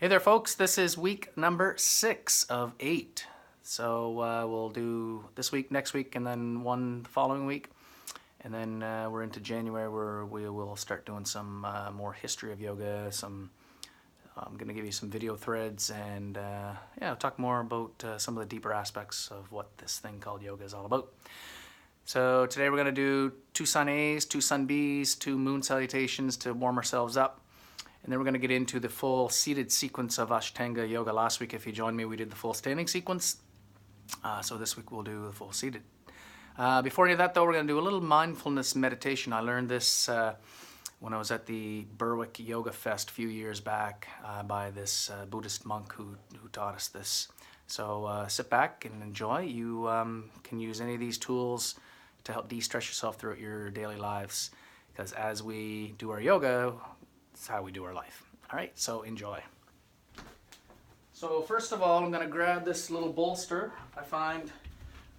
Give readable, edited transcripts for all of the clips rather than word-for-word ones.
Hey there, folks. This is week number 6 of 8. So we'll do this week, next week, and then one the following week. And then we're into January where we will start doing some more history of yoga. I'm going to give you some video threads and talk more about some of the deeper aspects of what this thing called yoga is all about. So today we're going to do 2 sun A's, 2 sun B's, 2 moon salutations to warm ourselves up. And then we're going to get into the full seated sequence of Ashtanga yoga. Last week, if you joined me, we did the full standing sequence. So this week we'll do the full seated. Before any of that, though, we're going to do a little mindfulness meditation. I learned this when I was at the Berwick Yoga Fest a few years back by this Buddhist monk who taught us this. So sit back and enjoy. You can use any of these tools to help de-stress yourself throughout your daily lives. Because as we do our yoga, it's how we do our life. All right, so enjoy. So first of all, I'm going to grab this little bolster. I find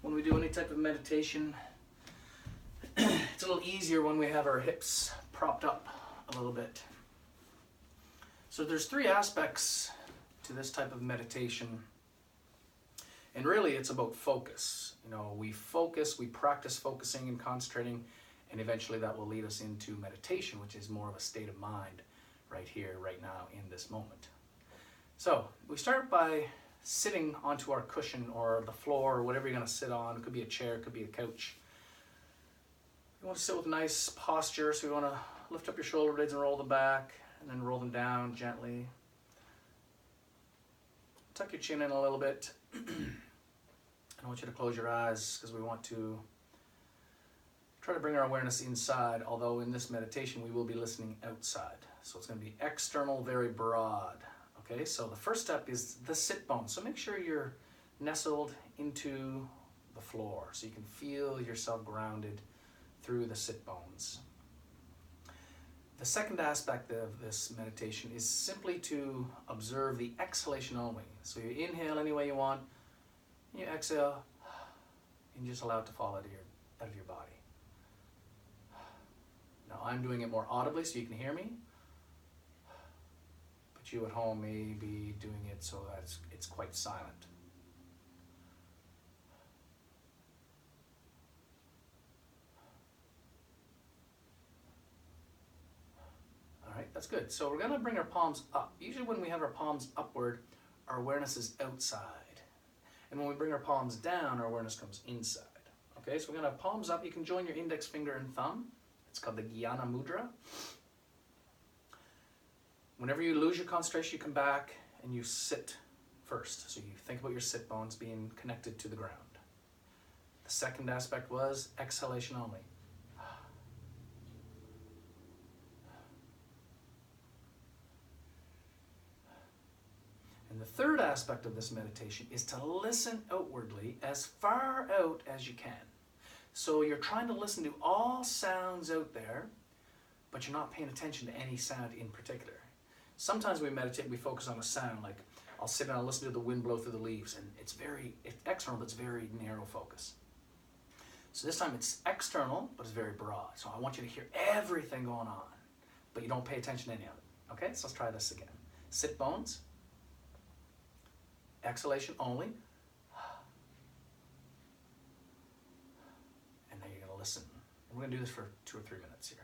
when we do any type of meditation, it's a little easier when we have our hips propped up a little bit. So there's 3 aspects to this type of meditation. And really it's about focus. You know, we focus, we practice focusing and concentrating, and eventually that will lead us into meditation, which is more of a state of mind right here, right now, in this moment. So we start by sitting onto our cushion or the floor or whatever you're going to sit on. It could be a chair, it could be a couch. You want to sit with nice posture, so you want to lift up your shoulder blades and roll them back, and then roll them down gently. Tuck your chin in a little bit. I want you to close your eyes because we want to try to bring our awareness inside, although in this meditation we will be listening outside. So it's going to be external, very broad. Okay, so the first step is the sit bone. So make sure you're nestled into the floor so you can feel yourself grounded through the sit bones. The second aspect of this meditation is simply to observe the exhalation only. So you inhale any way you want, you exhale, and just allow it to fall out of your body. Now I'm doing it more audibly so you can hear me, but you at home may be doing it so that it's quite silent. All right, that's good. So we're going to bring our palms up. Usually when we have our palms upward, our awareness is outside. And when we bring our palms down, our awareness comes inside. Okay, so we're going to have palms up. You can join your index finger and thumb. It's called the Jnana Mudra. Whenever you lose your concentration, you come back and you sit first. So you think about your sit bones being connected to the ground. The second aspect was exhalation only. And the third aspect of this meditation is to listen outwardly as far out as you can. So you're trying to listen to all sounds out there, but you're not paying attention to any sound in particular. Sometimes we meditate, we focus on a sound, like I'll sit and I'll listen to the wind blow through the leaves, and it's external, but it's very narrow focus. So this time it's external, but it's very broad. So I want you to hear everything going on, but you don't pay attention to any of it. Okay, so let's try this again. Sit bones, exhalation only, and then you're going to listen. And we're going to do this for 2 or 3 minutes here.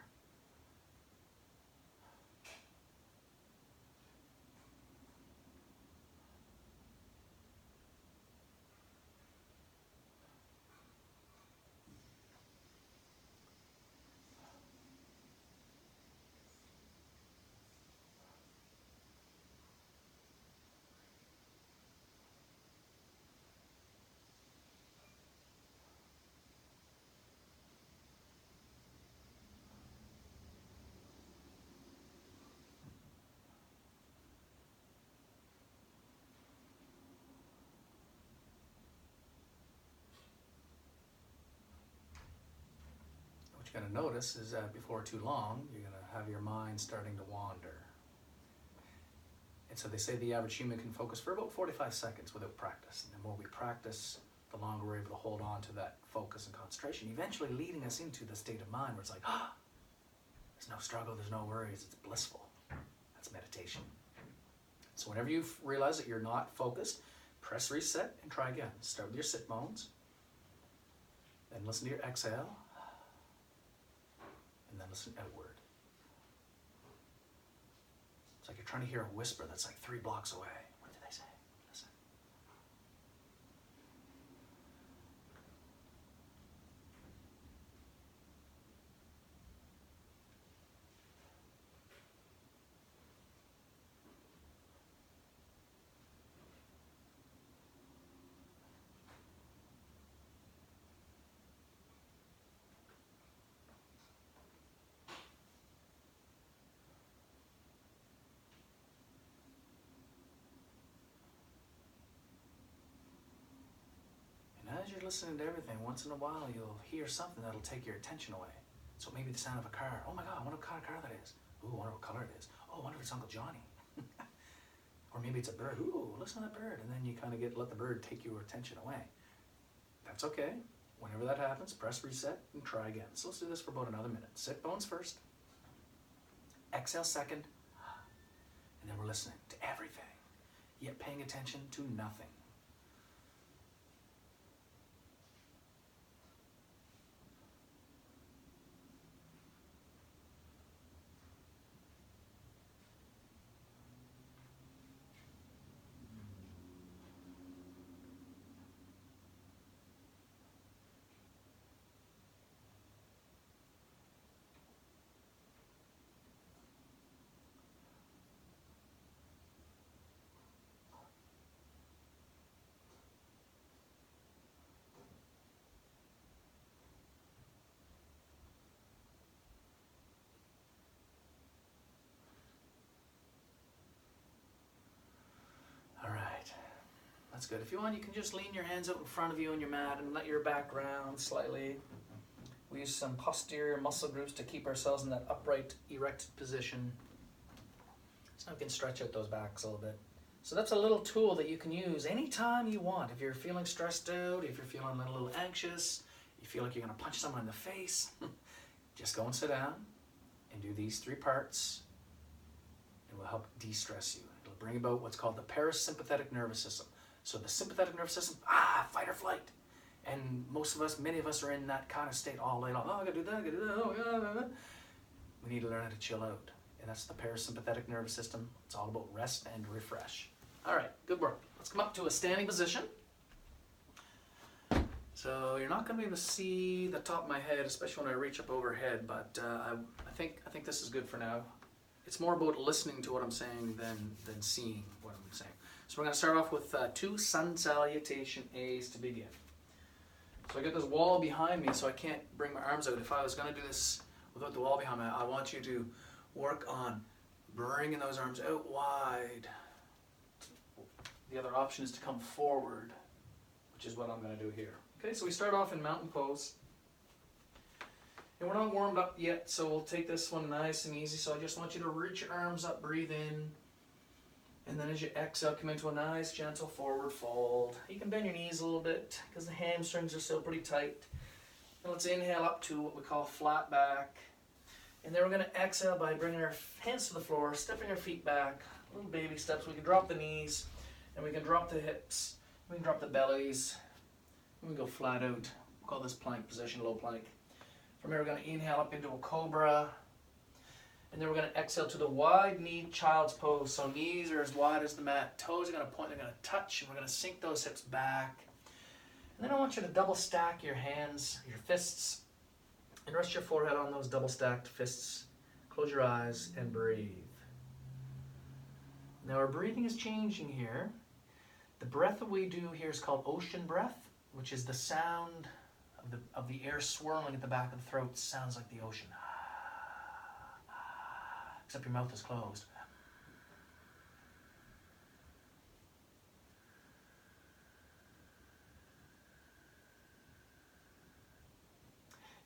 What you're going to notice is that before too long, you're going to have your mind starting to wander. And so they say the average human can focus for about 45 seconds without practice. And the more we practice, the longer we're able to hold on to that focus and concentration, eventually leading us into the state of mind where it's like, there's no struggle, there's no worries, it's blissful. That's meditation. So So whenever you realize that you're not focused, press reset and try again. Start with your sit bones, then listen to your exhale, and then listen outward. It's like you're trying to hear a whisper that's like 3 blocks away. What did they say? Listen. As you're listening to everything, once in a while you'll hear something that'll take your attention away. So maybe the sound of a car. Oh my God, I wonder what kind of car that is. Ooh, I wonder what color it is. Oh, I wonder if it's Uncle Johnny. Or maybe it's a bird. Ooh, listen to that bird. And then you kind of let the bird take your attention away. That's okay. Whenever that happens, press reset and try again. So let's do this for about another minute. Sit bones first. Exhale second. And then we're listening to everything, yet paying attention to nothing. That's good. If you want, you can just lean your hands out in front of you on your mat and let your back round slightly. We use some posterior muscle groups to keep ourselves in that upright, erected position. So we can stretch out those backs a little bit. So that's a little tool that you can use anytime you want. If you're feeling stressed out, if you're feeling a little anxious, you feel like you're going to punch someone in the face, just go and sit down and do these 3 parts. It will help de-stress you. It'll bring about what's called the parasympathetic nervous system. So the sympathetic nervous system, fight or flight. And most of us, many of us are in that kind of state all day long. Oh, I gotta do that, I gotta do that, oh, yeah. We need to learn how to chill out. And that's the parasympathetic nervous system. It's all about rest and refresh. All right, good work. Let's come up to a standing position. So you're not gonna be able to see the top of my head, especially when I reach up overhead, but I think this is good for now. It's more about listening to what I'm saying than seeing what I'm saying. So we're going to start off with 2 sun salutation A's to begin. So I got this wall behind me, so I can't bring my arms out. If I was going to do this without the wall behind me, I want you to work on bringing those arms out wide. The other option is to come forward, which is what I'm going to do here. Okay, so we start off in mountain pose. And we're not warmed up yet, so we'll take this one nice and easy. So I just want you to reach your arms up, breathe in. And then as you exhale, come into a nice, gentle forward fold. You can bend your knees a little bit because the hamstrings are still pretty tight. And let's inhale up to what we call flat back. And then we're going to exhale by bringing our hands to the floor, stepping our feet back, little baby steps. We can drop the knees, and we can drop the hips. We can drop the bellies. And we go flat out. We'll call this plank position, low plank. From here, we're going to inhale up into a cobra. And then we're going to exhale to the wide knee child's pose. So knees are as wide as the mat. Toes are going to point, they're going to touch, and we're going to sink those hips back. And then I want you to double stack your hands, your fists, and rest your forehead on those double stacked fists. Close your eyes and breathe. Now our breathing is changing here. The breath that we do here is called ocean breath, which is the sound of the air swirling at the back of the throat. Sounds like the ocean. Except your mouth is closed.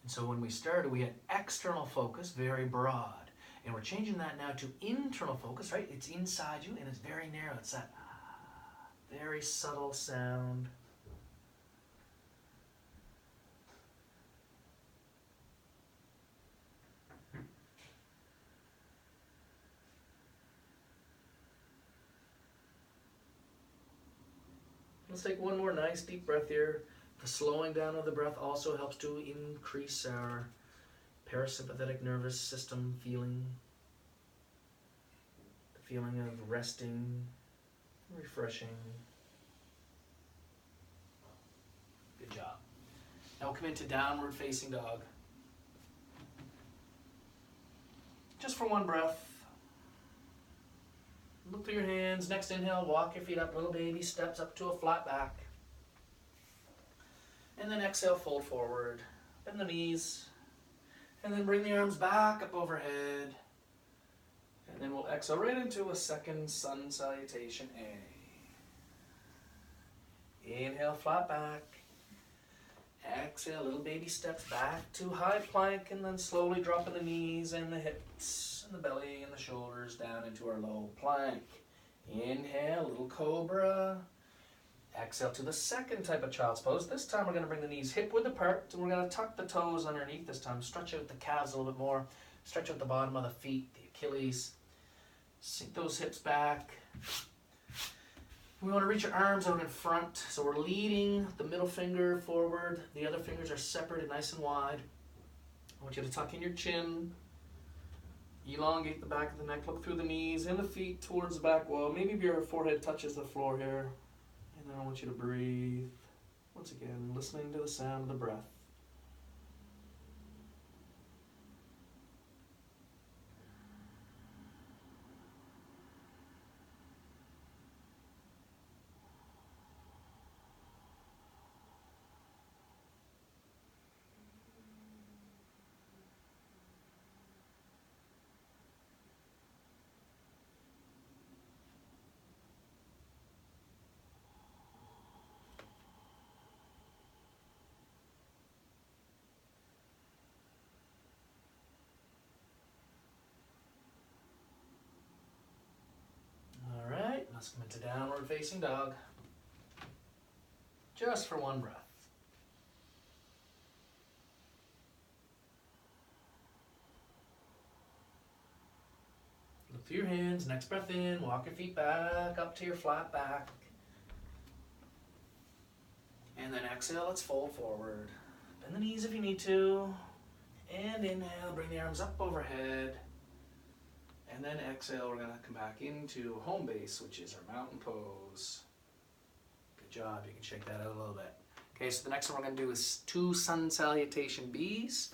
And so when we started, we had external focus, very broad. And we're changing that now to internal focus, right? It's inside you and it's very narrow. It's that very subtle sound. Let's take one more nice deep breath here. The slowing down of the breath also helps to increase our parasympathetic nervous system feeling. The feeling of resting, refreshing. Good job. Now we'll come into downward facing dog. Just for one breath. Look through your hands. Next inhale, walk your feet up, little baby steps up to a flat back. And then exhale, fold forward. Bend the knees. And then bring the arms back up overhead. And then we'll exhale right into a second sun salutation A. Inhale, flat back. Exhale, little baby steps back to high plank, and then slowly dropping the knees and the hips and the belly and the shoulders down into our low plank. Inhale, little cobra. Exhale to the second type of child's pose. This time we're going to bring the knees hip width apart, and we're going to tuck the toes underneath this time. Stretch out the calves a little bit more. Stretch out the bottom of the feet, the Achilles. Sink those hips back. We want to reach our arms out in front, so we're leading the middle finger forward. The other fingers are separated nice and wide. I want you to tuck in your chin, elongate the back of the neck, look through the knees and the feet towards the back wall. Maybe your forehead touches the floor here. And then I want you to breathe. Once again, listening to the sound of the breath. Let's come into downward facing dog. Just for one breath. Look through your hands. Next breath in. Walk your feet back up to your flat back. And then exhale, let's fold forward. Bend the knees if you need to. And inhale, bring the arms up overhead. And then exhale, we're going to come back into home base, which is our mountain pose. Good job. You can shake that out a little bit. Okay, so the next one we're going to do is 2 sun salutation Bs.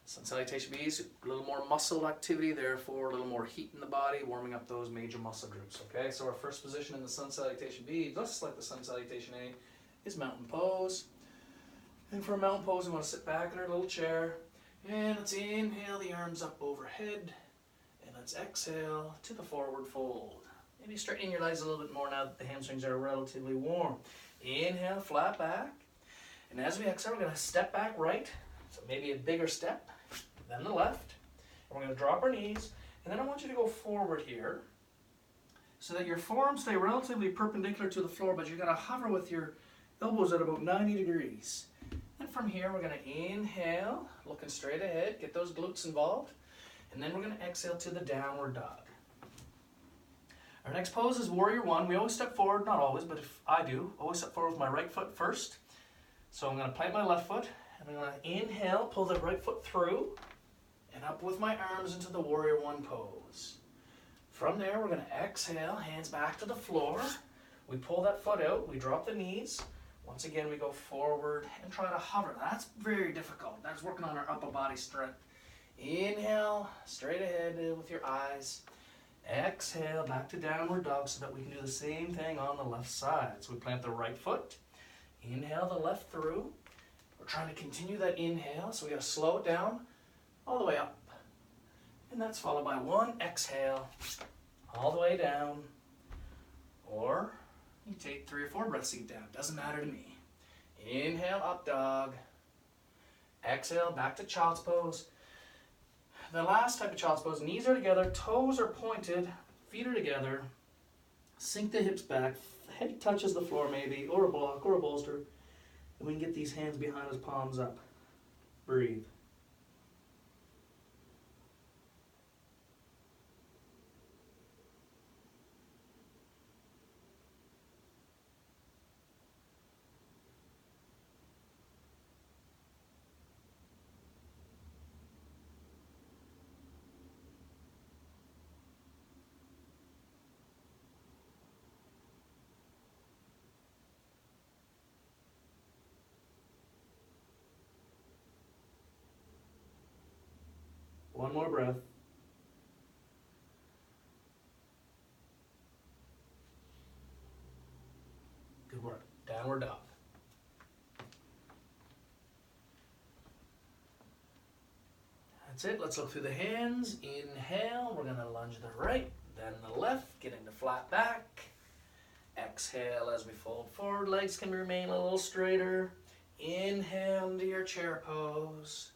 Sun salutation Bs, a little more muscle activity, therefore a little more heat in the body, warming up those major muscle groups. Okay, so our first position in the sun salutation B, just like the sun salutation A, is mountain pose. And for a mountain pose, we want to sit back in our little chair. And let's inhale the arms up overhead. Let's exhale to the forward fold. Maybe straightening your legs a little bit more now that the hamstrings are relatively warm. Inhale, flat back. And as we exhale, we're going to step back right. So maybe a bigger step than the left. And we're going to drop our knees. And then I want you to go forward here so that your forearms stay relatively perpendicular to the floor, but you're going to hover with your elbows at about 90 degrees. And from here, we're going to inhale, looking straight ahead, get those glutes involved. And then we're going to exhale to the downward dog. Our next pose is Warrior One. We always step forward, not always, but if I do, always step forward with my right foot first. So I'm going to plant my left foot, and I'm going to inhale, pull the right foot through, and up with my arms into the Warrior One pose. From there, we're going to exhale, hands back to the floor. We pull that foot out, we drop the knees. Once again, we go forward and try to hover. That's very difficult. That's working on our upper body strength. Inhale, straight ahead with your eyes. Exhale, back to downward dog so that we can do the same thing on the left side. So we plant the right foot. Inhale the left through. We're trying to continue that inhale, so we got to slow it down all the way up. And that's followed by one exhale all the way down. Or you take 3 or 4 breaths to get down. Doesn't matter to me. Inhale, up dog. Exhale, back to child's pose. The last type of child's pose, knees are together, toes are pointed, feet are together. Sink the hips back, head touches the floor maybe, or a block, or a bolster. And we can get these hands behind us, palms up. Breathe. One more breath. Good work. Downward dog. That's it. Let's look through the hands. Inhale. We're going to lunge to the right, then the left. Get into flat back. Exhale as we fold forward. Legs can remain a little straighter. Inhale into your chair pose.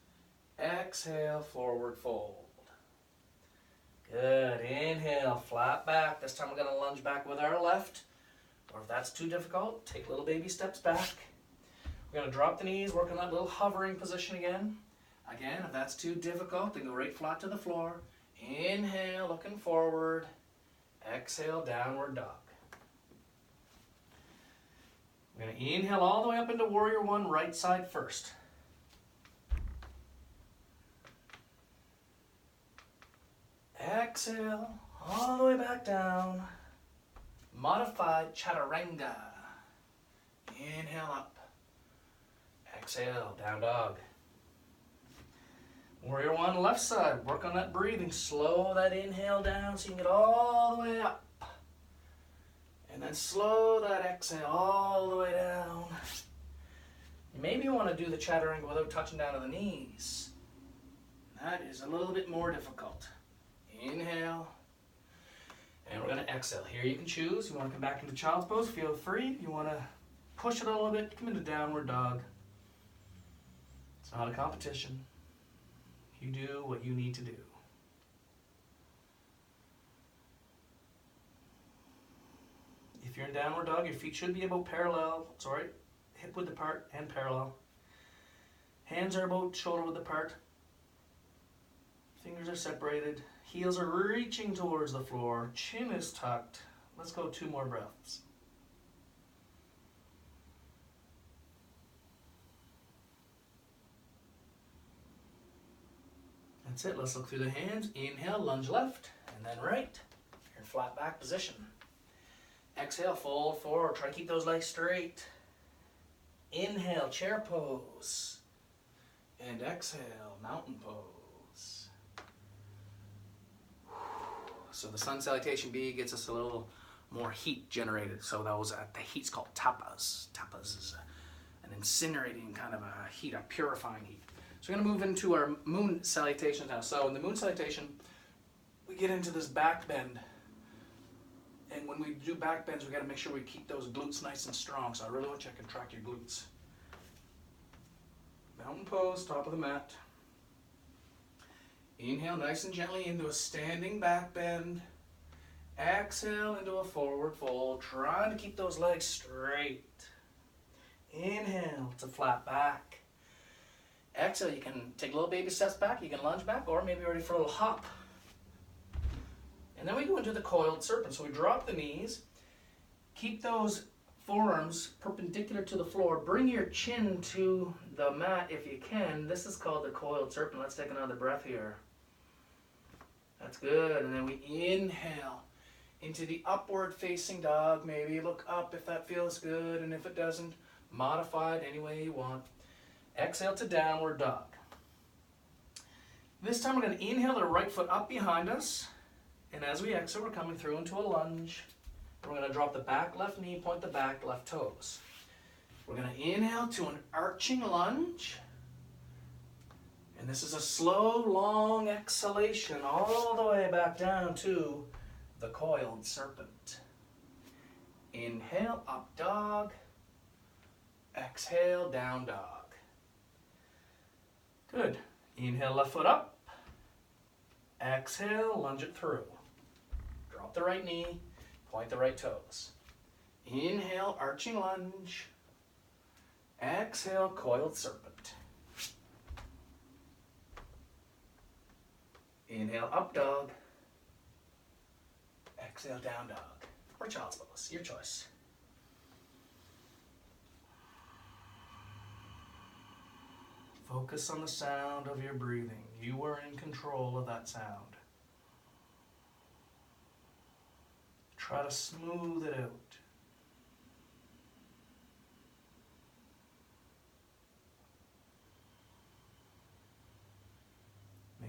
Exhale, forward fold. Good. Inhale, flat back. This time we're going to lunge back with our left. Or if that's too difficult, take little baby steps back. We're going to drop the knees, work on that little hovering position again. Again, if that's too difficult, then go right flat to the floor. Inhale, looking forward. Exhale, downward dog. We're going to inhale all the way up into Warrior One, right side first. Exhale, all the way back down. Modified Chaturanga. Inhale up. Exhale, down dog. Warrior One, left side. Work on that breathing. Slow that inhale down so you can get all the way up. And then slow that exhale all the way down. Maybe you want to do the Chaturanga without touching down to the knees. That is a little bit more difficult. Inhale. And we're going to exhale. Here you can choose. You want to come back into child's pose, feel free. You want to push it a little bit, come into downward dog. It's not a competition. You do what you need to do. If you're in downward dog, your feet should be about parallel. Sorry, hip width apart and parallel. Hands are about shoulder width apart. Fingers are separated. Heels are reaching towards the floor. Chin is tucked. Let's go 2 more breaths. That's it. Let's look through the hands. Inhale, lunge left, and then right. You're in flat back position. Exhale, fold forward. Try to keep those legs straight. Inhale, chair pose. And exhale, mountain pose. So the sun salutation B gets us a little more heat generated. So those the heat's called tapas. Tapas is an incinerating kind of a heat, a purifying heat. So we're going to move into our moon salutations now. So in the moon salutation, we get into this back bend. And when we do back bends, we got to make sure we keep those glutes nice and strong. So I really want you to contract your glutes. Mountain pose, top of the mat. Inhale nice and gently into a standing back bend. Exhale into a forward fold, trying to keep those legs straight. Inhale to flat back. Exhale, you can take little baby steps back, you can lunge back, or maybe you're ready for a little hop. And then we go into the coiled serpent. So we drop the knees, keep those forearms perpendicular to the floor, bring your chin to the mat if you can. This is called the coiled serpent. Let's take another breath here. That's good. And then we inhale into the upward facing dog. Maybe look up if that feels good, and if it doesn't, modify it any way you want. Exhale to downward dog. This time we're going to inhale the right foot up behind us, and as we exhale, we're coming through into a lunge. We're going to drop the back left knee, point the back left toes. We're going to inhale to an arching lunge. And this is a slow, long exhalation all the way back down to the coiled serpent. Inhale, up dog. Exhale, down dog. Good. Inhale, left foot up. Exhale, lunge it through. Drop the right knee, point the right toes. Inhale, arching lunge. Exhale, coiled serpent. Inhale, up dog. Exhale, down dog. Or child's pose, your choice. Focus on the sound of your breathing. You are in control of that sound. Try to smooth it out.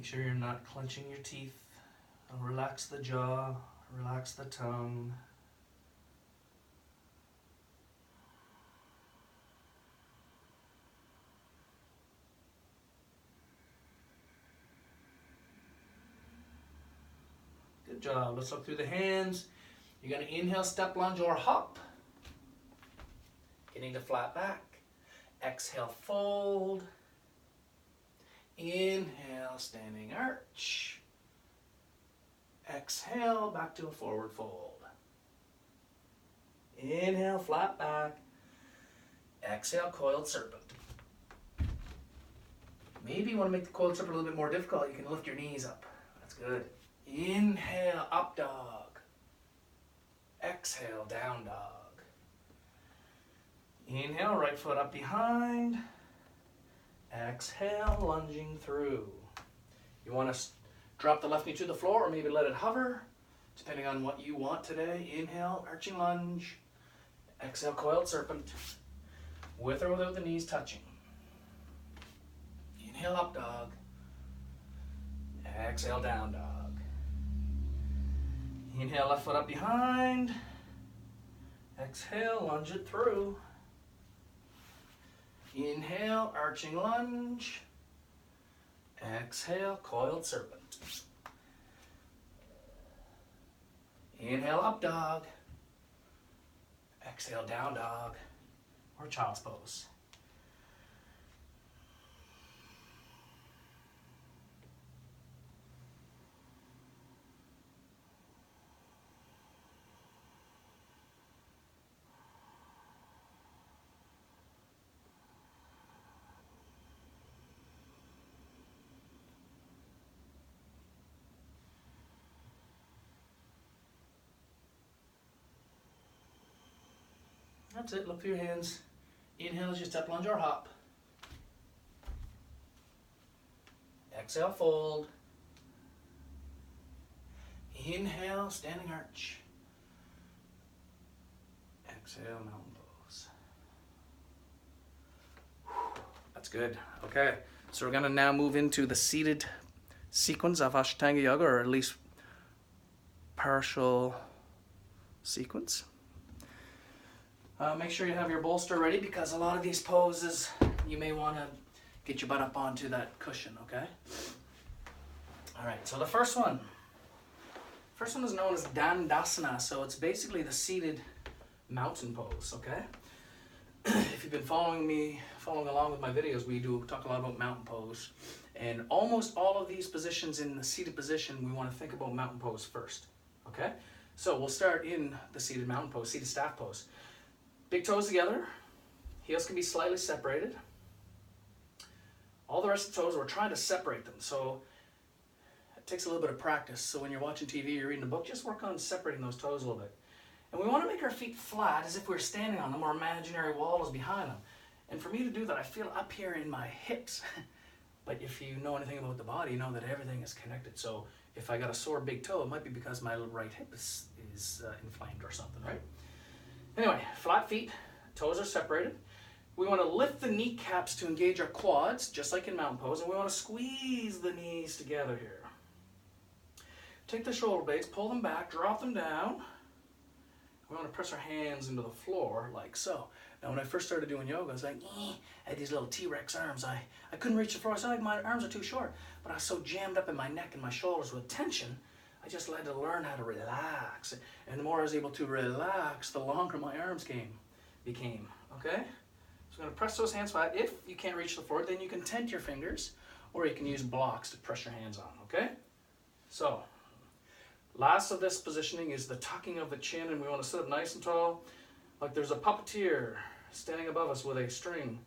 Make sure you're not clenching your teeth. Relax the jaw, relax the tongue. Good job. Let's look through the hands. You're going to inhale, step lunge or hop. Getting to flat back. Exhale, fold. Inhale, standing arch. Exhale, back to a forward fold. Inhale, flat back. Exhale, coiled serpent. Maybe you want to make the coiled serpent a little bit more difficult. You can lift your knees up. That's good. Inhale, up dog. Exhale, down dog. Inhale, right foot up behind. Exhale, lunging through. You want to drop the left knee to the floor or maybe let it hover, depending on what you want today. Inhale, arching lunge. Exhale, coiled serpent. With or without the knees touching. Inhale, up dog. Exhale, down dog. Inhale, left foot up behind. Exhale, lunge it through. Inhale, arching lunge. Exhale, coiled serpent. Inhale, up dog. Exhale, down dog, or child's pose. That's it, look for your hands. Inhale as you step, lunge or hop. Exhale, fold. Inhale, standing arch. Exhale, mountain pose. That's good. Okay, so we're gonna now move into the seated sequence of Ashtanga Yoga, or at least partial sequence. Make sure you have your bolster ready, because a lot of these poses you may want to get your butt up onto that cushion, okay? All right, so the first one is known as Dandasana, so it's basically the seated mountain pose, okay? If you've been following along with my videos, we do talk a lot about mountain pose, and almost all of these positions in the seated position, we want to think about mountain pose first, okay? So we'll start in the seated mountain pose, seated staff pose. Big toes together, heels can be slightly separated. All the rest of the toes, we're trying to separate them, so it takes a little bit of practice. So when you're watching TV, you're reading a book, just work on separating those toes a little bit. And we want to make our feet flat as if we're standing on them, or imaginary wall is behind them. And for me to do that, I feel up here in my hips. But if you know anything about the body, you know that everything is connected. So if I got a sore big toe, it might be because my right hip is inflamed or something, right? Anyway, flat feet, toes are separated. We want to lift the kneecaps to engage our quads, just like in mountain pose, and we want to squeeze the knees together here. Take the shoulder blades, pull them back, drop them down. We want to press our hands into the floor like so. Now when I first started doing yoga, I was like, I had these little T-Rex arms. I couldn't reach the floor. I was like, my arms are too short. But I was so jammed up in my neck and my shoulders with tension, I just had to learn how to relax. And the more I was able to relax, the longer my arms became, okay? So I'm gonna press those hands flat. If you can't reach the floor, then you can tent your fingers, or you can use blocks to press your hands on, okay? So, last of this positioning is the tucking of the chin, and we wanna sit up nice and tall, like there's a puppeteer standing above us with a string,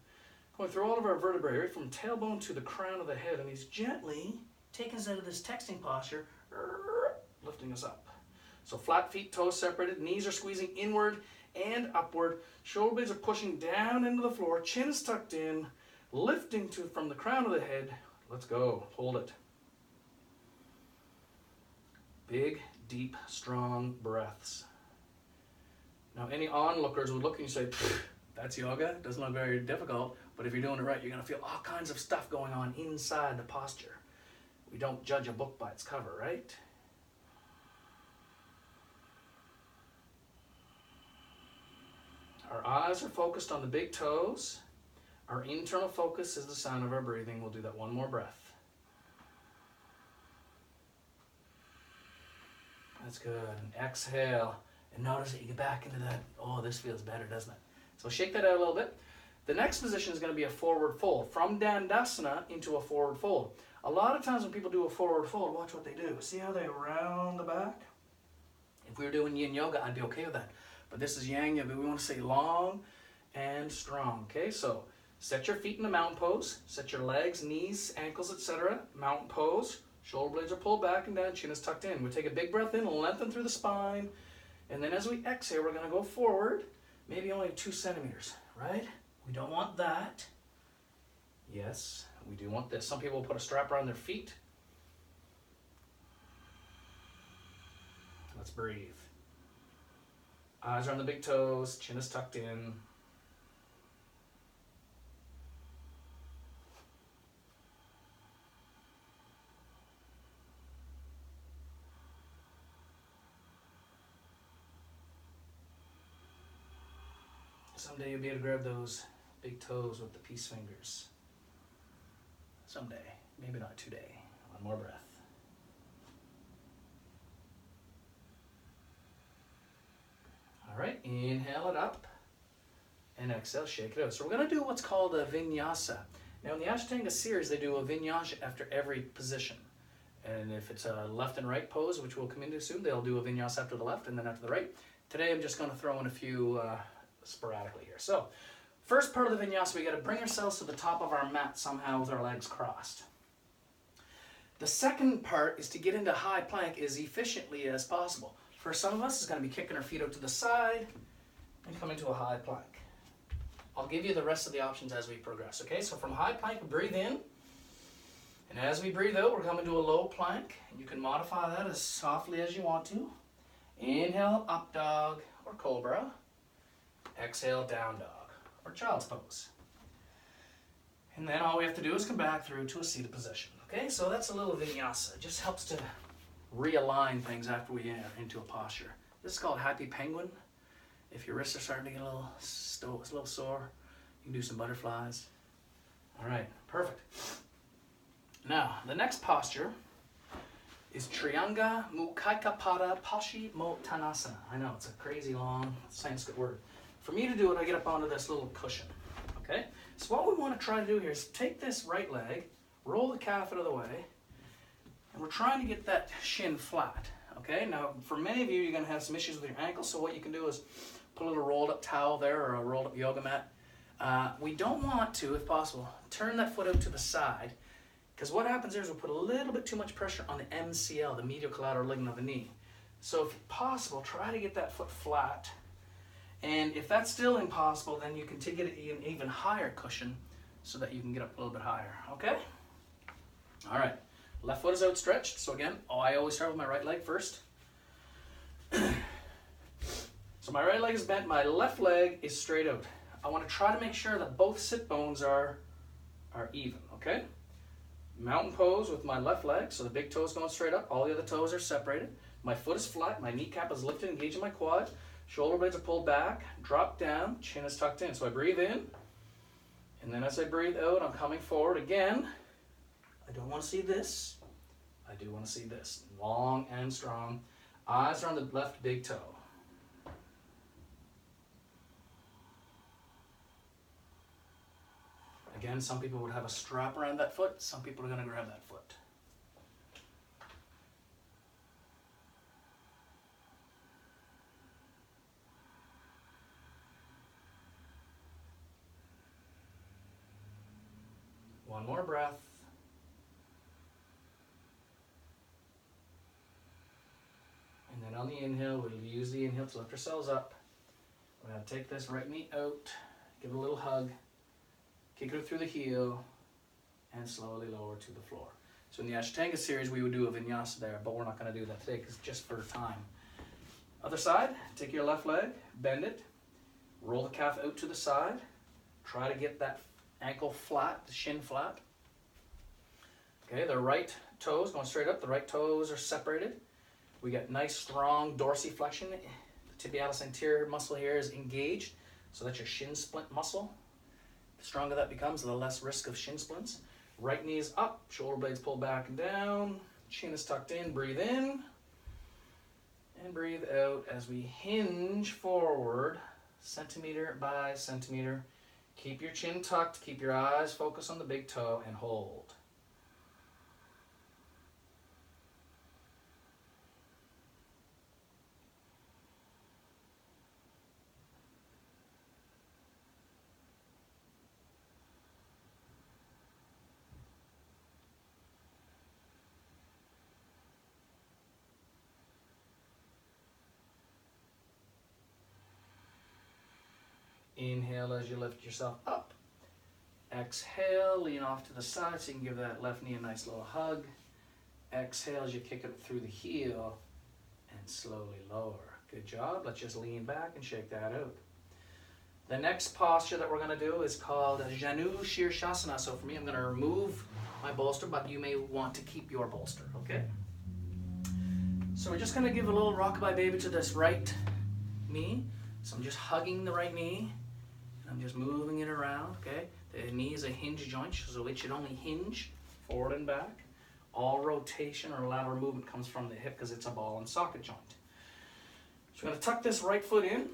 going through all of our vertebrae, right from tailbone to the crown of the head, and he's gently taking us into this texting posture, lifting us up. So flat feet, toes separated, knees are squeezing inward and upward, shoulder blades are pushing down into the floor, chin is tucked in, lifting from the crown of the head. Let's go, hold it. Big, deep, strong breaths. Now any onlookers would look and you say, that's yoga, it doesn't look very difficult, but if you're doing it right, you're gonna feel all kinds of stuff going on inside the posture. We don't judge a book by its cover, right? Our eyes are focused on the big toes. Our internal focus is the sound of our breathing. We'll do that one more breath. That's good. And exhale. And notice that you get back into that. Oh, this feels better, doesn't it? So shake that out a little bit. The next position is going to be a forward fold. From Dandasana into a forward fold. A lot of times when people do a forward fold, watch what they do. See how they round the back? If we were doing yin yoga, I'd be okay with that. But this is yang yoga. We want to stay long and strong. Okay, so set your feet in a mountain pose. Set your legs, knees, ankles, etc. Mountain pose. Shoulder blades are pulled back and down. Chin is tucked in. We take a big breath in, lengthen through the spine. And then as we exhale, we're going to go forward. Maybe only 2 centimeters, right? We don't want that. Yes, we do want this. Some people will put a strap around their feet. Let's breathe. Eyes are on the big toes, chin is tucked in. Someday you'll be able to grab those big toes with the peace fingers. Someday, maybe not today. One more breath. All right, inhale it up and exhale, shake it out. So we're going to do what's called a vinyasa. Now in the Ashtanga series, they do a vinyasa after every position. And if it's a left and right pose, which we'll come into soon, they'll do a vinyasa after the left and then after the right. Today I'm just going to throw in a few sporadically here. So first part of the vinyasa, we got to bring ourselves to the top of our mat somehow with our legs crossed. The second part is to get into high plank as efficiently as possible. For some of us, it's going to be kicking our feet out to the side and come into a high plank. I'll give you the rest of the options as we progress. Okay, so from high plank, we breathe in. And as we breathe out, we're coming to a low plank. And you can modify that as softly as you want to. Inhale, up dog or cobra. Exhale, down dog or child's pose. And then all we have to do is come back through to a seated position. Okay, so that's a little vinyasa. It just helps to realign things after we enter into a posture. This is called happy penguin. If your wrists are starting to get a little sore, you can do some butterflies. All right, perfect. Now, the next posture is Trianga Mukaikapada Paschimottanasana. I know, it's a crazy long Sanskrit word. For me to do it, I get up onto this little cushion. Okay? So what we want to try to do here is take this right leg, roll the calf out of the way, and we're trying to get that shin flat. Okay? Now, for many of you, you're going to have some issues with your ankles, so what you can do is put a little rolled up towel there or a rolled up yoga mat. We don't want to, if possible, turn that foot out to the side, because what happens there is we'll put a little bit too much pressure on the MCL, the medial collateral ligament of the knee. So if possible, try to get that foot flat. And if that's still impossible, then you can take it an even higher cushion so that you can get up a little bit higher, okay? All right, left foot is outstretched. So again, I always start with my right leg first. So my right leg is bent, my left leg is straight out. I want to try to make sure that both sit bones are even, okay? Mountain pose with my left leg, so the big toe is going straight up, all the other toes are separated. My foot is flat, my kneecap is lifted, engaging my quad. Shoulder blades are pulled back, drop down, chin is tucked in. So I breathe in, and then as I breathe out, I'm coming forward again. I don't want to see this. I do want to see this. Long and strong. Eyes are on the left big toe. Again, some people would have a strap around that foot. Some people are going to grab that foot. One more breath. And then on the inhale, we'll use the inhale to lift ourselves up. We're going to take this right knee out, give it a little hug, kick it through the heel, and slowly lower to the floor. So in the Ashtanga series, we would do a vinyasa there, but we're not going to do that today because just for time. Other side, take your left leg, bend it, roll the calf out to the side, try to get that ankle flat, the shin flat. Okay, the right toes going straight up. The right toes are separated. We got nice, strong dorsiflexion. The tibialis anterior muscle here is engaged, so that's your shin splint muscle. The stronger that becomes, the less risk of shin splints. Right knee is up, shoulder blades pulled back and down, chin is tucked in, breathe in, and breathe out as we hinge forward, centimeter by centimeter. Keep your chin tucked, keep your eyes focused on the big toe, and hold. Inhale as you lift yourself up. Exhale, lean off to the side so you can give that left knee a nice little hug. Exhale as you kick it through the heel and slowly lower. Good job. Let's just lean back and shake that out. The next posture that we're going to do is called Janu Shirshasana. So for me, I'm going to remove my bolster, but you may want to keep your bolster, okay? So we're just going to give a little rockabye baby to this right knee. So I'm just hugging the right knee. I'm just moving it around, okay? The knee is a hinge joint, so it should only hinge forward and back. All rotation or lateral movement comes from the hip because it's a ball and socket joint. So we're going to tuck this right foot in.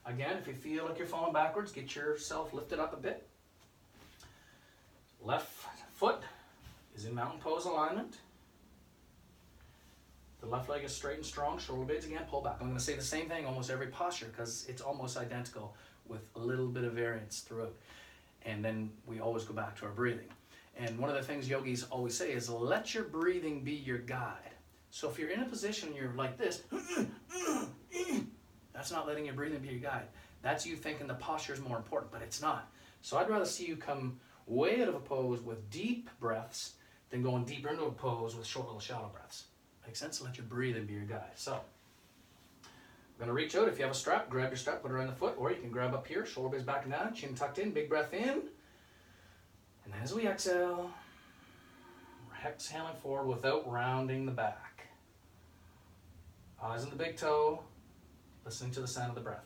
Again, if you feel like you're falling backwards, get yourself lifted up a bit. Left foot is in mountain pose alignment. The left leg is straight and strong, shoulder blades again, pull back. I'm going to say the same thing almost every posture because it's almost identical with a little bit of variance throughout. And then we always go back to our breathing. And one of the things yogis always say is let your breathing be your guide. So if you're in a position and you're like this, that's not letting your breathing be your guide. That's you thinking the posture is more important, but it's not. So I'd rather see you come way out of a pose with deep breaths than going deeper into a pose with short little shallow breaths. Makes sense? Let your breathing be your guide. So, we're going to reach out. If you have a strap, grab your strap, put it around the foot, or you can grab up here, shoulder blades back and down, chin tucked in, big breath in. And then as we exhale, we're exhaling forward without rounding the back. Eyes on the big toe, listening to the sound of the breath.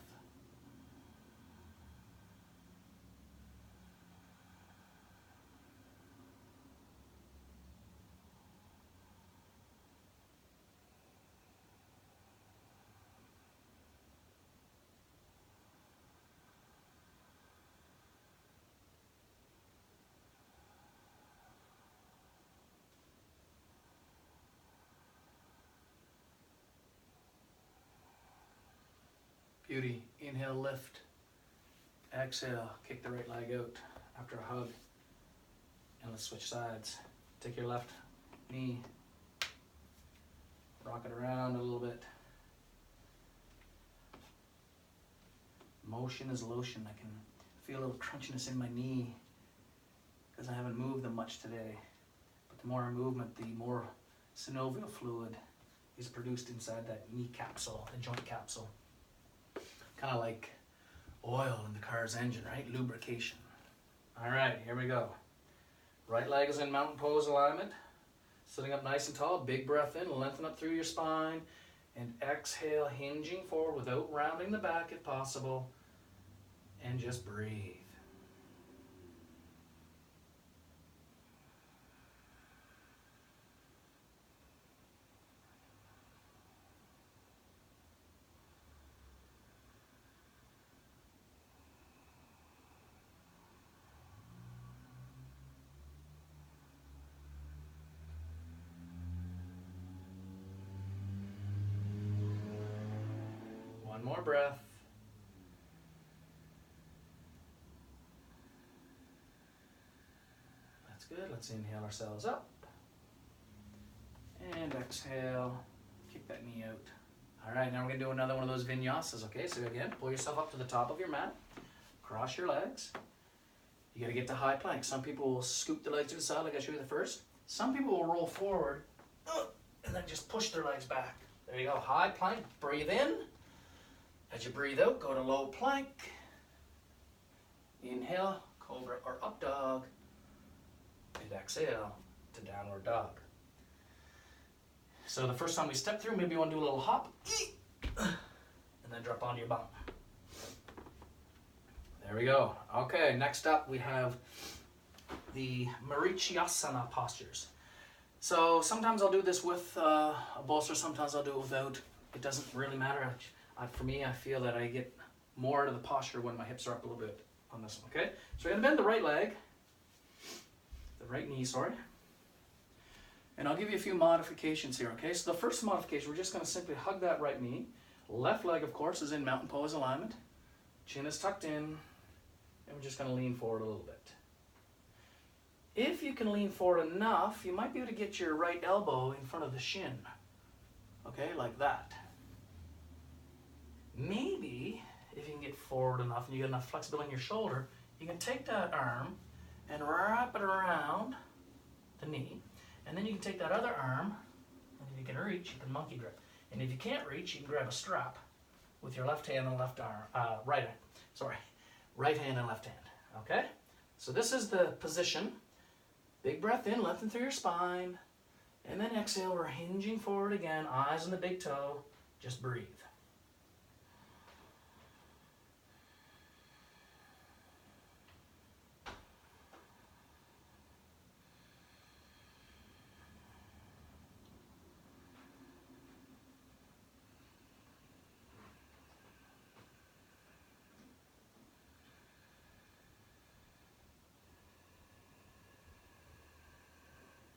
Beauty. Inhale, lift. Exhale, kick the right leg out after a hug. And let's switch sides. Take your left knee, rock it around a little bit. Motion is lotion. I can feel a little crunchiness in my knee because I haven't moved them much today. But the more movement, the more synovial fluid is produced inside that knee capsule, the joint capsule. Kind of like oil in the car's engine, right? Lubrication. All right, here we go. Right leg is in mountain pose alignment. Sitting up nice and tall, big breath in, lengthen up through your spine. And exhale, hinging forward without rounding the back if possible. And just breathe. One more breath. That's good. Let's inhale ourselves up. And exhale. Kick that knee out. All right, now we're going to do another one of those vinyasas, okay? So again, pull yourself up to the top of your mat. Cross your legs. You got to get to high plank. Some people will scoop their legs to the side like I showed you the first. Some people will roll forward and then just push their legs back. There you go. High plank. Breathe in. As you breathe out, go to low plank. Inhale, cobra or up dog. And exhale, to downward dog. So the first time we step through, maybe you want to do a little hop, and then drop onto your bum. There we go. Okay, next up we have the Marichyasana postures. So sometimes I'll do this with a bolster, sometimes I'll do it without. It doesn't really matter. For me, I feel that I get more out of the posture when my hips are up a little bit on this one, okay? So we're gonna bend the right leg, the right knee, sorry. And I'll give you a few modifications here, okay? So the first modification, we're just gonna simply hug that right knee. Left leg, of course, is in mountain pose alignment. Chin is tucked in, and we're just gonna lean forward a little bit. If you can lean forward enough, you might be able to get your right elbow in front of the shin, okay, like that. Maybe, if you can get forward enough and you get enough flexibility in your shoulder, you can take that arm and wrap it around the knee. And then you can take that other arm, and if you can reach, you can monkey grip. And if you can't reach, you can grab a strap with your left hand and left arm, right hand and left hand, okay? So this is the position. Big breath in, lengthen through your spine, and then exhale, we're hinging forward again, eyes on the big toe, just breathe.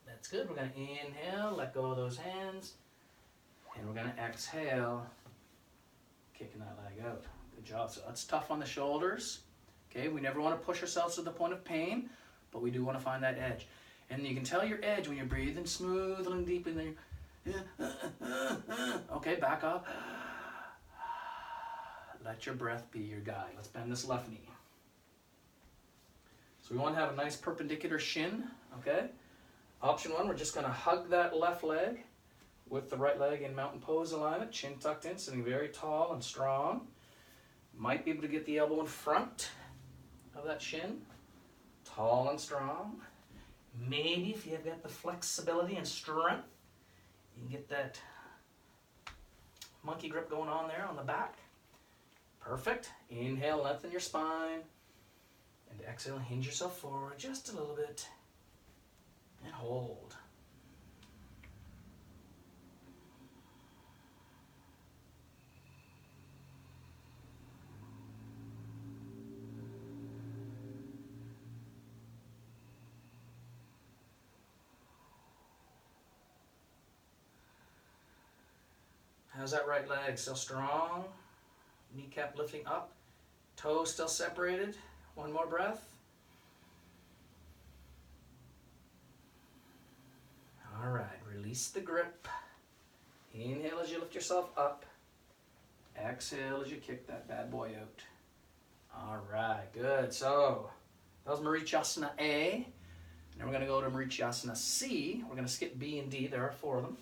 That's good. We're going to inhale, let go of those hands, and we're going to exhale, kicking that leg out. Good job. So that's tough on the shoulders. Okay, we never want to push ourselves to the point of pain, but we do want to find that edge. And you can tell your edge when you're breathing smooth and deep in there. Okay, back up. Let your breath be your guide. Let's bend this left knee. So we want to have a nice perpendicular shin, okay? Option one, we're just going to hug that left leg with the right leg in mountain pose alignment, chin tucked in, sitting very tall and strong. Might be able to get the elbow in front of that shin, tall and strong. Maybe if you've got the flexibility and strength, you can get that monkey grip going on there on the back. Perfect. Inhale, lengthen your spine, and exhale, hinge yourself forward just a little bit. And hold. How's that right leg? Still strong? Kneecap lifting up. Toes still separated. One more breath. All right, release the grip. Inhale as you lift yourself up. Exhale as you kick that bad boy out. All right, good. So that was Marichyasana A. Now we're going to go to Marichyasana C. We're going to skip B and D. There are 4 of them.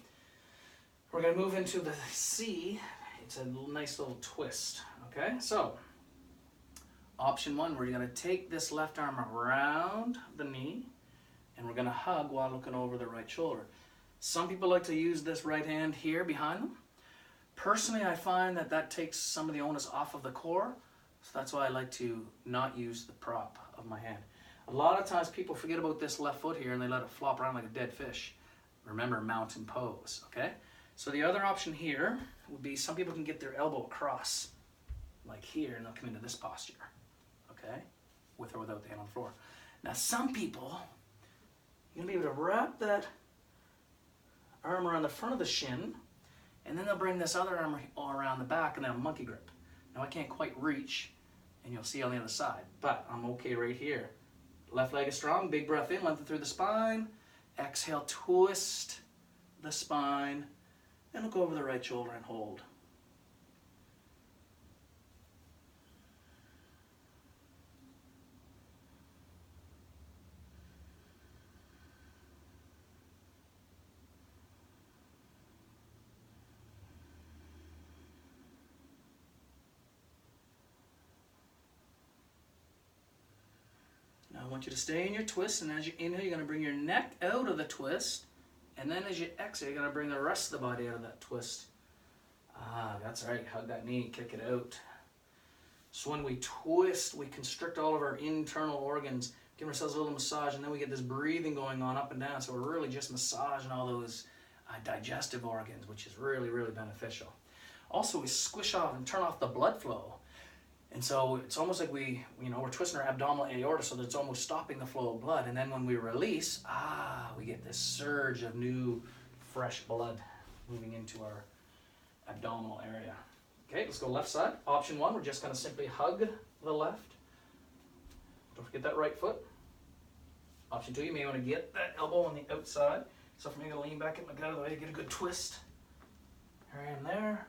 We're going to move into the C. It's a nice little twist. Okay, so option 1, we're going to take this left arm around the knee, and we're going to hug while looking over the right shoulder. Some people like to use this right hand here behind them. Personally, I find that that takes some of the onus off of the core, so that's why I like to not use the prop of my hand. A lot of times people forget about this left foot here and they let it flop around like a dead fish. Remember, mountain pose, okay? So the other option here would be some people can get their elbow across, like here, and they'll come into this posture, okay? With or without the hand on the floor. Now some people, you're gonna be able to wrap that arm around the front of the shin, and then they'll bring this other arm all around the back and then a monkey grip. Now I can't quite reach, and you'll see on the other side, but I'm okay right here. Left leg is strong, big breath in, lengthen through the spine. Exhale, twist the spine, and look over the right shoulder and hold. want you to stay in your twist, and as you inhale, you're going to bring your neck out of the twist, and then as you exhale, you're going to bring the rest of the body out of that twist. Ah, that's right. Hug that knee, kick it out. So when we twist, we constrict all of our internal organs, give ourselves a little massage, and then we get this breathing going on up and down. So we're really just massaging all those digestive organs, which is really, really beneficial. Also, we squish off and turn off the blood flow. And so it's almost like we're twisting our abdominal aorta so that it's almost stopping the flow of blood. And then when we release, we get this surge of new, fresh blood moving into our abdominal area. Okay, let's go left side. Option 1, we're just going to simply hug the left. Don't forget that right foot. Option 2, you may want to get that elbow on the outside. So for me, I'm going to lean back, get my gut out of the way to get a good twist. Here I am there.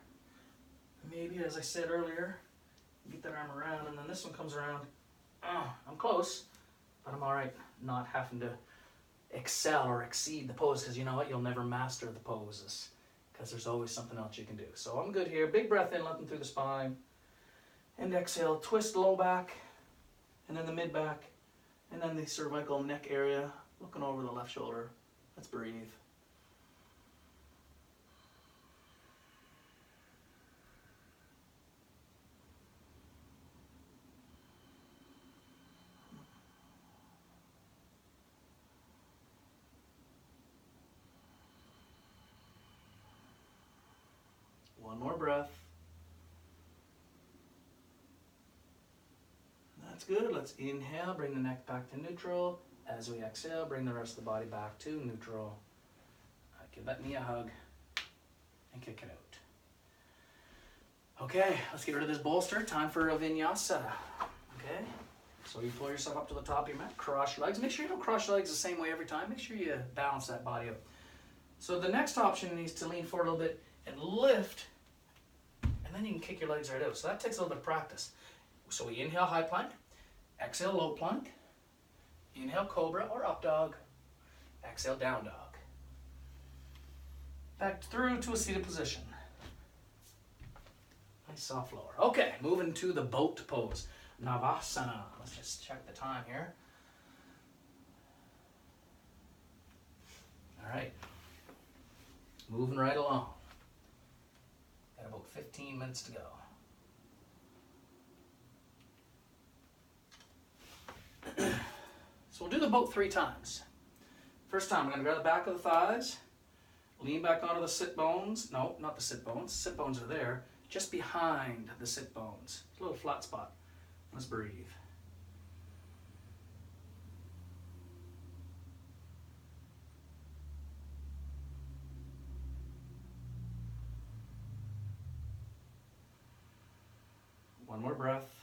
Maybe, as I said earlier, get that arm around, and then this one comes around. I'm close, but I'm all right not having to excel or exceed the pose, because you know what? You'll never master the poses, because there's always something else you can do. So I'm good here. Big breath in, lengthen through the spine. And exhale, twist low back, and then the mid back, and then the cervical neck area, looking over the left shoulder. Let's breathe. One more breath. That's good. Let's inhale, bring the neck back to neutral. As we exhale, bring the rest of the body back to neutral. Give that knee a hug and kick it out. Okay, let's get rid of this bolster. Time for a vinyasa. Okay, so you pull yourself up to the top of your mat, cross your legs. Make sure you don't cross your legs the same way every time. Make sure you balance that body up. So the next option is to lean forward a little bit and lift, and then you can kick your legs right out. So that takes a little bit of practice. So we inhale, high plank. Exhale, low plank. Inhale, cobra or up dog. Exhale, down dog. Back through to a seated position. Nice soft lower. Okay, moving to the boat pose. Navasana. Let's just check the time here. All right. Moving right along. Got about 15 minutes to go. So we'll do the boat 3 times. First time, we're going to grab the back of the thighs, lean back onto the sit bones. No, not the sit bones. Sit bones are there, just behind the sit bones. It's a little flat spot. Let's breathe. One more breath.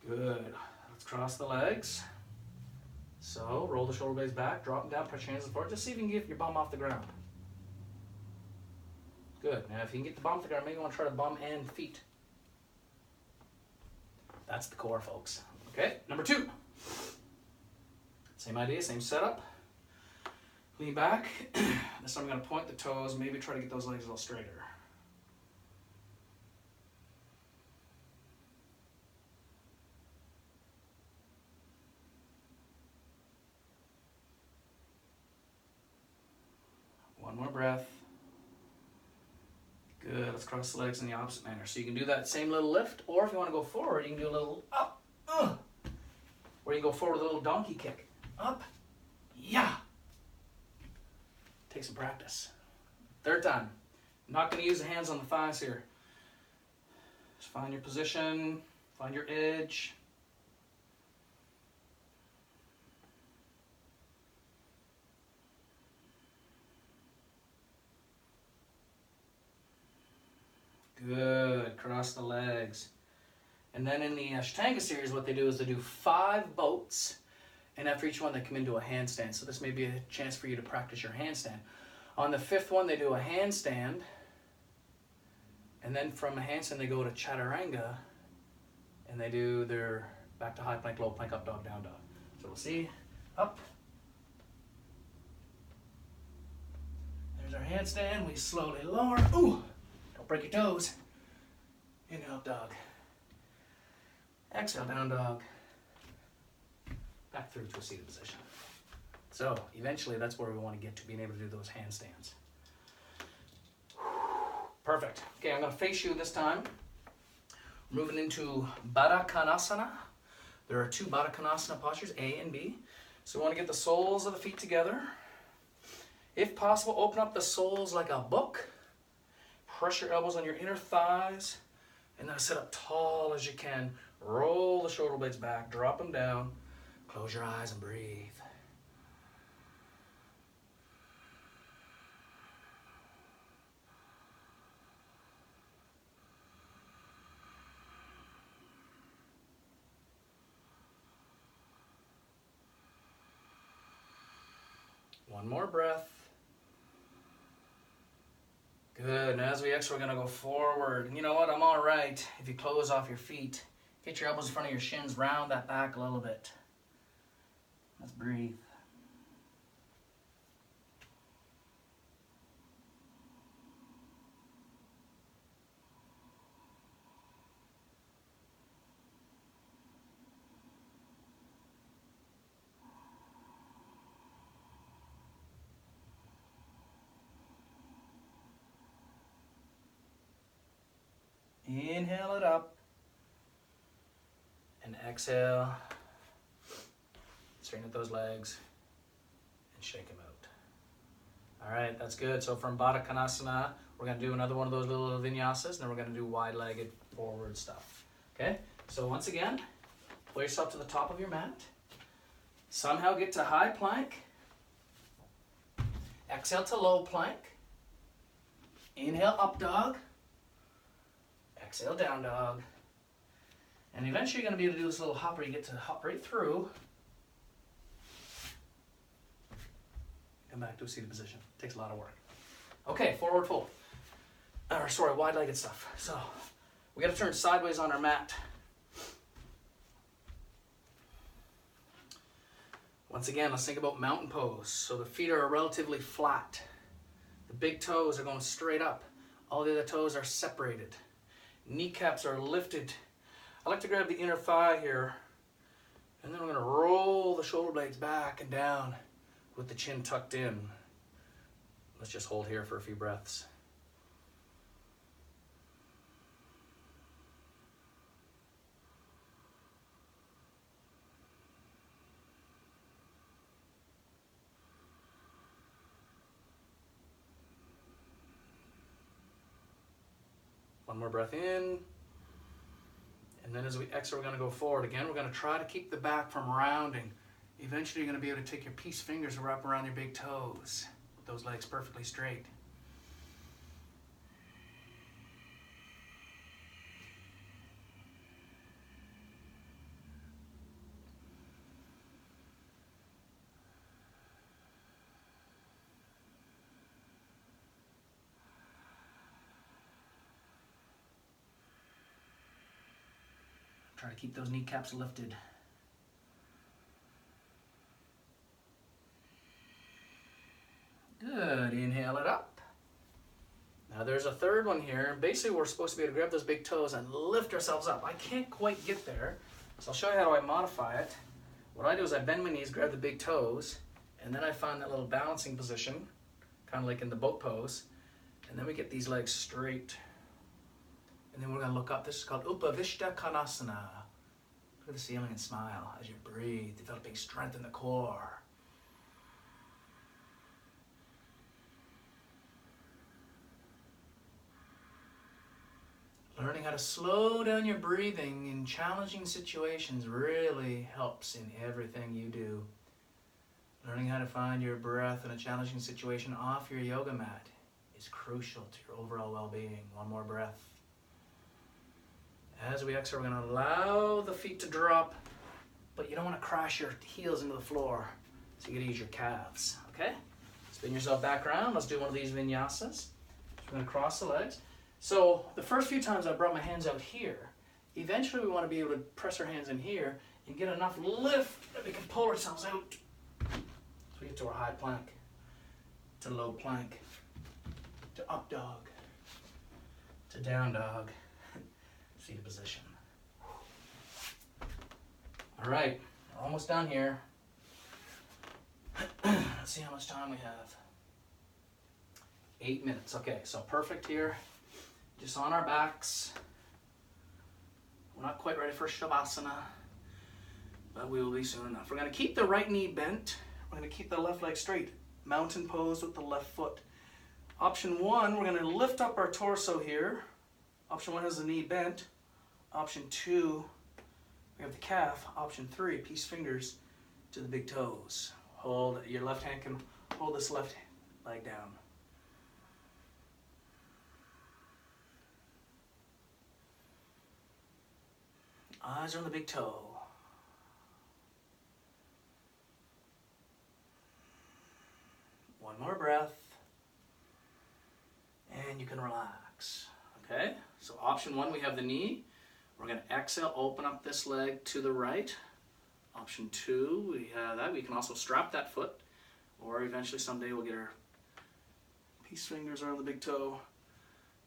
Good. Let's cross the legs. So roll the shoulder blades back, drop them down, press your hands forward. Just see if you can get your bum off the ground. Good. Now if you can get the bum off the ground, maybe you want to try to bum and feet. That's the core, folks. Okay, number 2. Same idea, same setup. Lean back. This time I'm going to point the toes, maybe try to get those legs a little straighter. One more breath. Good, let's cross the legs in the opposite manner. So you can do that same little lift, or if you want to go forward, you can do a little up, or you can go forward with a little donkey kick. Up, yeah. Take some practice. 3rd time. I'm not going to use the hands on the thighs here. Just find your position, find your edge. Good, cross the legs. And then in the Ashtanga series, what they do is they do 5 boats, and after each one they come into a handstand. So this may be a chance for you to practice your handstand. On the 5th one, they do a handstand, and then from a handstand they go to Chaturanga, and they do their back to high plank, low plank, up dog, down dog. So we'll see, up. There's our handstand, we slowly lower. Ooh! Break your toes. Inhale, up dog. Exhale, down dog. back through to a seated position. So eventually that's where we want to get to, being able to do those handstands. Perfect. Okay, I'm going to face you this time. Moving into Baddha Konasana. There are two Baddha Konasana postures, A and B. So we want to get the soles of the feet together. If possible, open up the soles like a book. Press your elbows on your inner thighs. And then sit up tall as you can. Roll the shoulder blades back, drop them down. Close your eyes and breathe. One more breath. Good, and as we exhale, we're gonna go forward. And you know what, I'm all right if you close off your feet. Get your elbows in front of your shins, round that back a little bit. Let's breathe. Inhale it up. And exhale. Straighten out those legs. And shake them out. All right, that's good. So from Baddha Konasana, we're going to do another one of those little vinyasas, and then we're going to do wide-legged forward stuff. Okay? So once again, pull yourself to the top of your mat. Somehow get to high plank. Exhale to low plank. Inhale, up dog. Exhale, down dog. And eventually you're going to be able to do this little hop where you get to hop right through. Come back to a seated position. Takes a lot of work. Okay, forward fold. Wide-legged stuff. So we got to turn sideways on our mat. Once again, let's think about mountain pose. So the feet are relatively flat. The big toes are going straight up. All the other toes are separated. Kneecaps are lifted. I like to grab the inner thigh here, and then we're going to roll the shoulder blades back and down with the chin tucked in. Let's just hold here for a few breaths. One more breath in. And then as we exhale, we're going to go forward again. We're going to try to keep the back from rounding. Eventually, you're going to be able to take your peace fingers and wrap around your big toes with those legs perfectly straight. Try to keep those kneecaps lifted. Good, inhale it up. Now there's a third one here. Basically we're supposed to be able to grab those big toes and lift ourselves up. I can't quite get there, so I'll show you how I modify it. What I do is I bend my knees, grab the big toes, and then I find that little balancing position, kind of like in the boat pose, and then we get these legs straight. And then we're going to look up. This is called Upavishta Konasana. Look at the ceiling and smile as you breathe, developing strength in the core. Learning how to slow down your breathing in challenging situations really helps in everything you do. Learning how to find your breath in a challenging situation off your yoga mat is crucial to your overall well-being. One more breath. As we exhale, we're going to allow the feet to drop, but you don't want to crash your heels into the floor, so you got to use your calves, okay? Spin yourself back around. Let's do one of these vinyasas. So we're going to cross the legs. So the first few times I brought my hands out here. Eventually we want to be able to press our hands in here and get enough lift that we can pull ourselves out. So we get to our high plank, to low plank, to up dog, to down dog, seated position. All right, Almost done here. Let's see how much time we have. 8 minutes. Okay, so perfect here. Just on our backs. We're not quite ready for Shavasana, but we will be soon enough. We're going to keep the right knee bent. We're going to keep the left leg straight. Mountain pose with the left foot. Option 1, we're going to lift up our torso here. Option 1 has the knee bent. Option 2, we have the calf. Option 3, peace fingers to the big toes. Hold, your left hand can hold this left leg down. Eyes are on the big toe. One more breath. And you can relax. Okay, so option 1, we have the knee. We're going to exhale, open up this leg to the right. Option 2, we have that. We can also strap that foot, or eventually someday we'll get our peace fingers are on the big toe.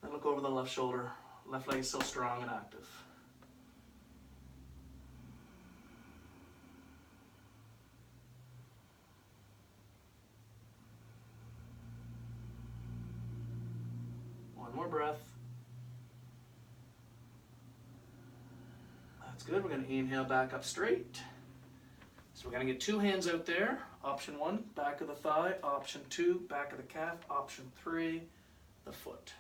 Then look over the left shoulder. Left leg is still strong and active. One more breath. That's good. We're going to inhale back up straight. So we're going to get 2 hands out there. Option 1, back of the thigh. Option 2, back of the calf. Option 3, the foot.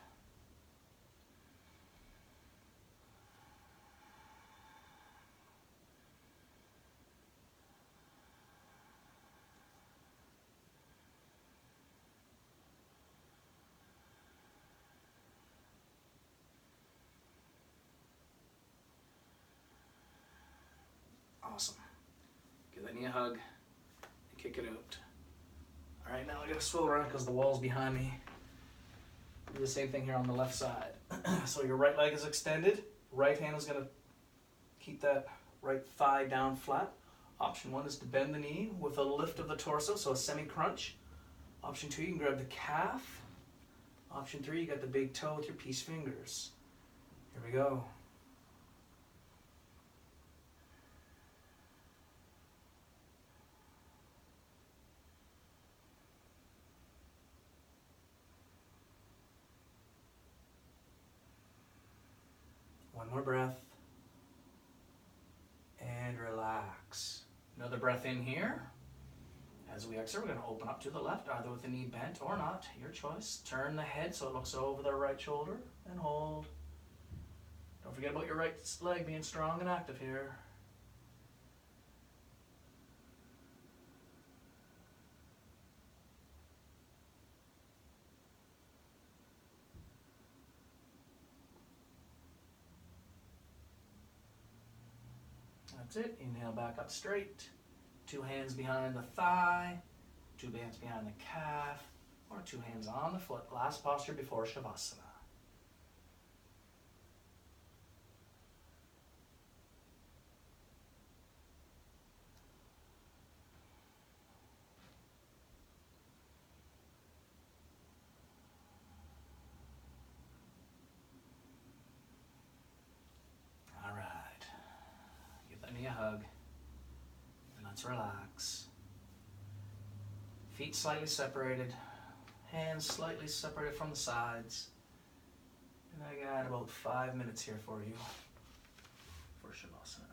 Awesome. Give that knee a hug and kick it out. All right, now I gotta swivel around because the wall's behind me. Do the same thing here on the left side. So your right leg is extended. Right hand is gonna keep that right thigh down flat. Option 1 is to bend the knee with a lift of the torso, so a semi-crunch. Option 2, you can grab the calf. Option 3, you got the big toe with your peace fingers. Here we go. One more breath. And relax. Another breath in here. As we exhale, we're going to open up to the left, either with the knee bent or not, your choice. Turn the head so it looks over the right shoulder and hold. Don't forget about your right leg being strong and active here. That's it. Inhale back up straight. 2 hands behind the thigh, 2 hands behind the calf, or 2 hands on the foot. Last posture before Shavasana. All right. Give that knee a hug. And let's relax. Feet slightly separated. Hands slightly separated from the sides. And I got about 5 minutes here for you for Shavasana.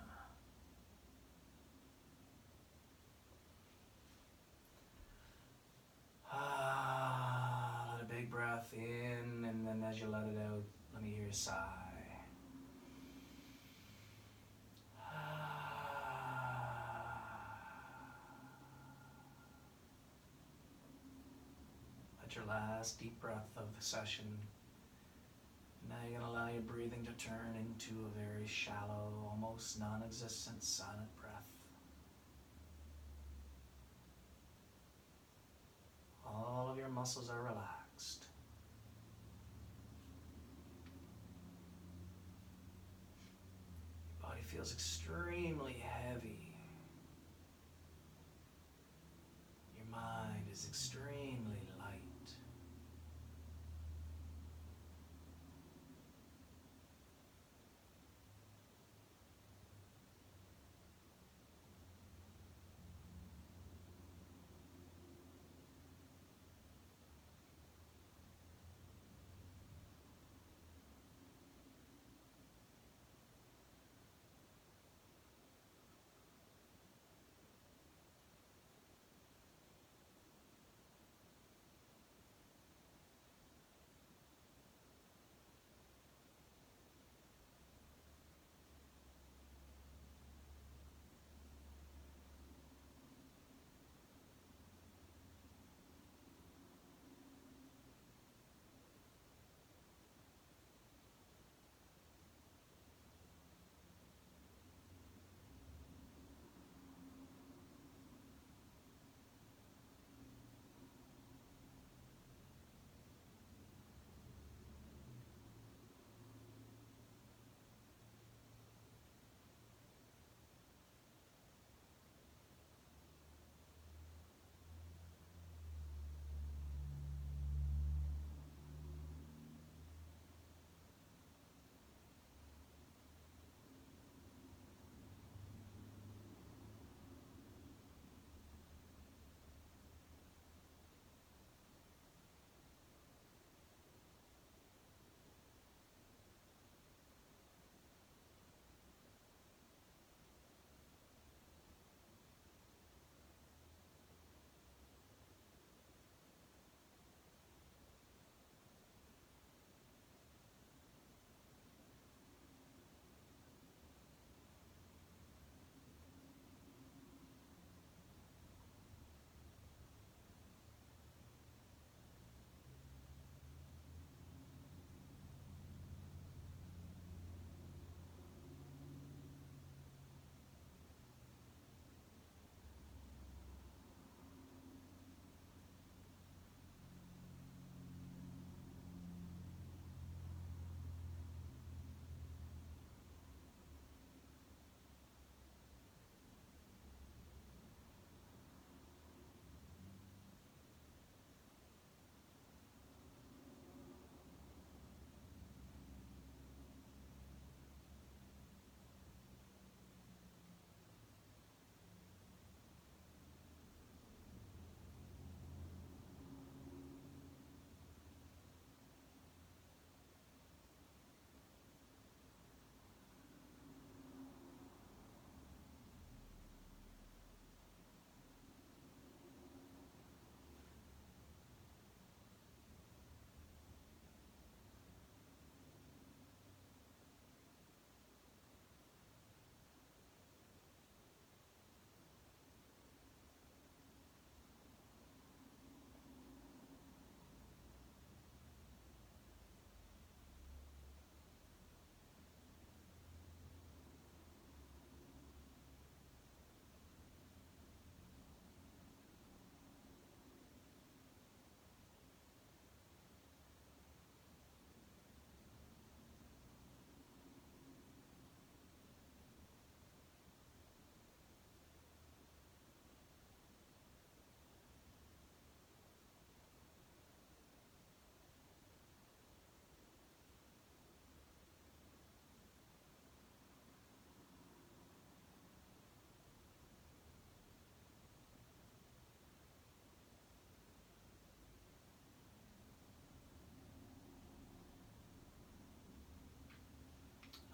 Let a big breath in, and then as you let it out, let me hear you sigh. Let your last deep breath of the session. Now you're going to allow your breathing to turn into a very shallow, almost non-existent silent breath. All of your muscles are relaxed. Your body feels extremely heavy. Your mind is extremely light.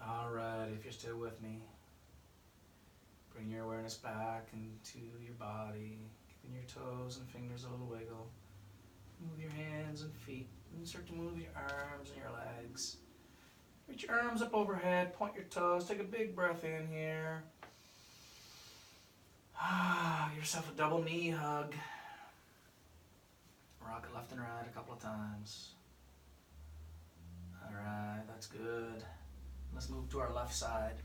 Alright, if you're still with me, bring your awareness back into your body, giving your toes and fingers a little wiggle. Move your hands and feet, and start to move your arms and your legs. Reach your arms up overhead, point your toes, take a big breath in here. Give yourself a double knee hug. Rock it left and right a couple of times. Alright, that's good. Let's move to our left side.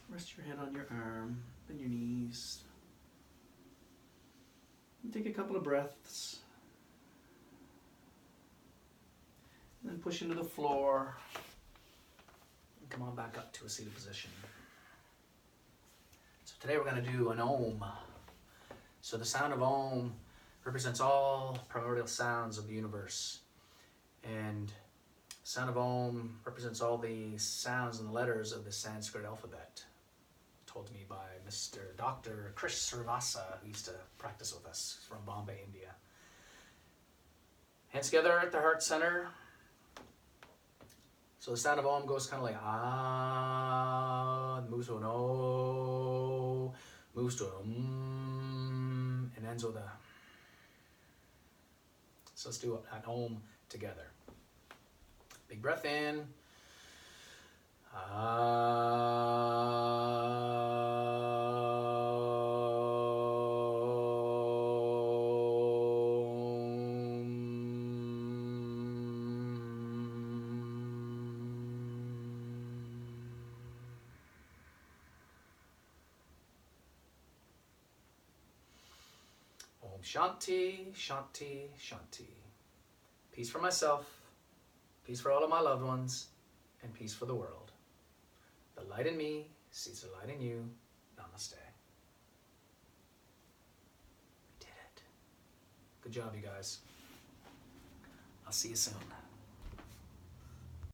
Rest your head on your arm, bend your knees. And take a couple of breaths. And then push into the floor. And come on back up to a seated position. So today we're going to do an Om. So the sound of Om represents all primordial sounds of the universe. And the sound of Om represents all the sounds and letters of the Sanskrit alphabet. Told to me by Mr. Dr. Krish Srivastava, who used to practice with us from Bombay, India. Hands together at the heart center. So the sound of Om goes kind of like ah, moves to an O, moves to an and ends with a. So let's do an Om together. Big breath in. Om Shanti, Shanti, Shanti. Peace for myself, peace for all of my loved ones, and peace for the world. The light in me sees the light in you. Namaste. We did it. Good job, you guys. I'll see you soon.